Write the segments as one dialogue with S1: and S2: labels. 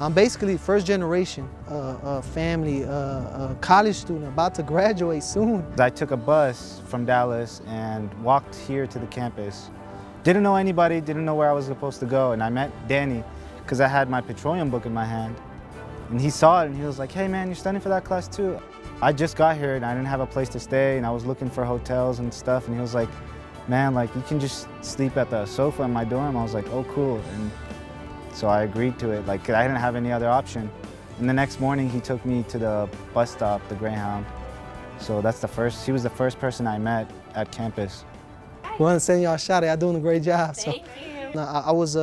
S1: I'm basically first generation family, college student, about to graduate soon.
S2: I took a bus from Dallas and walked here to the campus. Didn't know anybody, didn't know where I was supposed to go, and I met Danny because I had my petroleum book in my hand. And he saw it and he was like, hey man, you're studying for that class too. I just got here and I didn't have a place to stay and I was looking for hotels and stuff, and he was like, man, like you can just sleep at the sofa in my dorm. I was like, oh cool. And so I agreed to it, like I didn't have any other option. And the next morning he took me to the bus stop, the Greyhound. So he was the first person I met at campus.
S1: We want to send y'all a shout out. Y'all doing a great job.
S3: Thank you.
S1: I was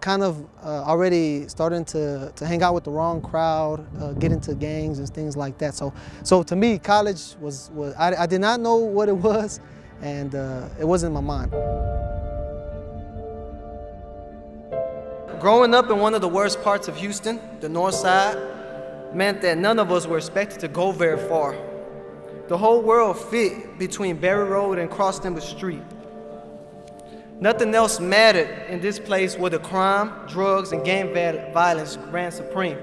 S1: kind of already starting to hang out with the wrong crowd, get into gangs and things like that. So to me, college I did not know what it was, and it wasn't in my mind. Growing up in one of the worst parts of Houston, the north side, meant that none of us were expected to go very far. The whole world fit between Berry Road and Cross Timber Street. Nothing else mattered in this place where the crime, drugs, and gang violence ran supreme.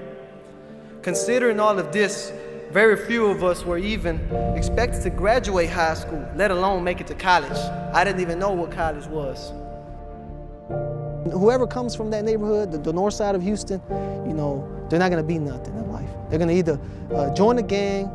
S1: Considering all of this, very few of us were even expected to graduate high school, let alone make it to college. I didn't even know what college was. Whoever comes from that neighborhood, the north side of Houston, you know, they're not gonna be nothing in life. They're gonna either join a gang,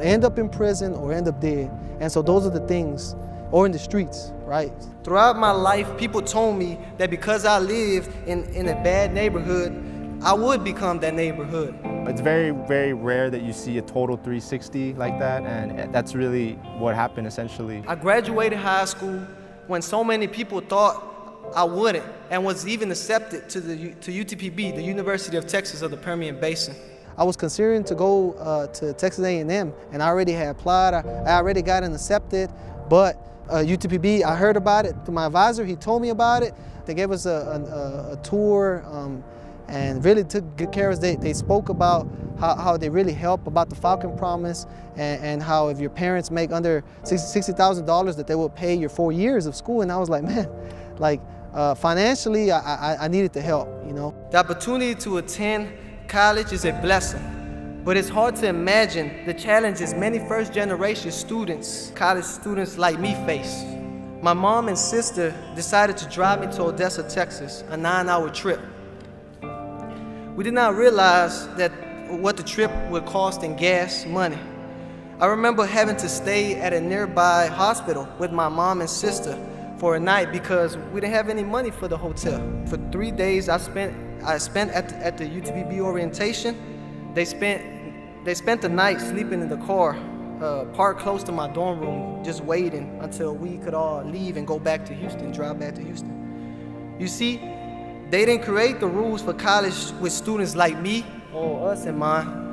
S1: end up in prison or end up dead. And so those are the things, or in the streets, right? Throughout my life, people told me that because I lived in a bad neighborhood, I would become that neighborhood.
S4: It's very, very rare that you see a total 360 like that, and that's really what happened essentially.
S1: I graduated high school when so many people thought I wouldn't, and was even accepted to UTPB, the University of Texas of the Permian Basin. I was considering to go to Texas A&M, and I already had applied. I already got accepted, but UTPB, I heard about it through my advisor. He told me about it. They gave us a tour and really took good care of us. They spoke about how they really help, about the Falcon promise, and how if your parents make under $60,000 that they will pay your 4 years of school. And I was like, man, like financially, I needed the help, you know. The opportunity to attend college is a blessing, but it's hard to imagine the challenges many first-generation students, college students like me face. My mom and sister decided to drive me to Odessa, Texas, a 9-hour trip. We did not realize what the trip would cost in gas money. I remember having to stay at a nearby hospital with my mom and sister for a night because we didn't have any money for the hotel. For 3 days I spent at the UTPB orientation. They spent the night sleeping in the car, parked close to my dorm room, just waiting until we could all leave and go back to Houston, drive back to Houston. You see, they didn't create the rules for college with students like me or us in mind.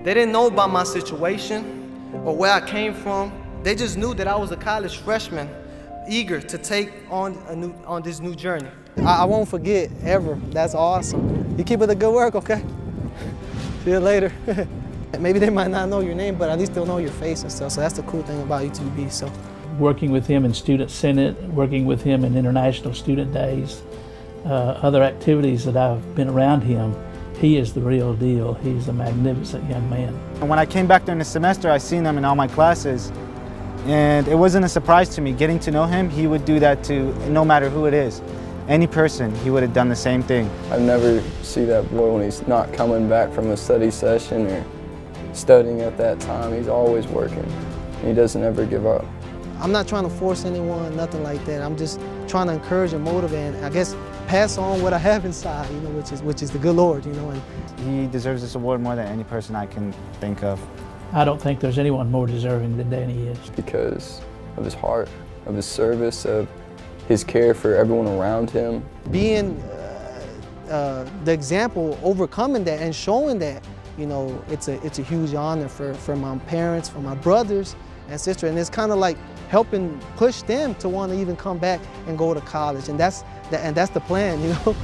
S1: They didn't know about my situation or where I came from. They just knew that I was a college freshman, eager to take on this new journey. I won't forget, ever. That's awesome. You keep up the good work, okay? See you later. Maybe they might not know your name, but at least they'll know your face and stuff. So that's the cool thing about UTB. So,
S5: working with him in Student Senate, working with him in International Student Days, other activities that I've been around him, he is the real deal. He's a magnificent young man.
S2: And when I came back during the semester, I seen him in all my classes, and it wasn't a surprise to me. Getting to know him, he would do that to no matter who it is. Any person, he would have done the same thing.
S6: I never see that boy when he's not coming back from a study session or studying at that time. He's always working. He doesn't ever give up.
S1: I'm not trying to force anyone, nothing like that. I'm just trying to encourage and motivate, and I guess pass on what I have inside, you know, which is the good Lord, you know. And
S2: he deserves this award more than any person I can think of.
S5: I don't think there's anyone more deserving than Danny is.
S6: Because of his heart, of his service, of his care for everyone around him.
S1: Being the example, overcoming that and showing that, you know, it's a huge honor for my parents, for my brothers and sister, and it's kind of like helping push them to want to even come back and go to college, and that's the plan, you know.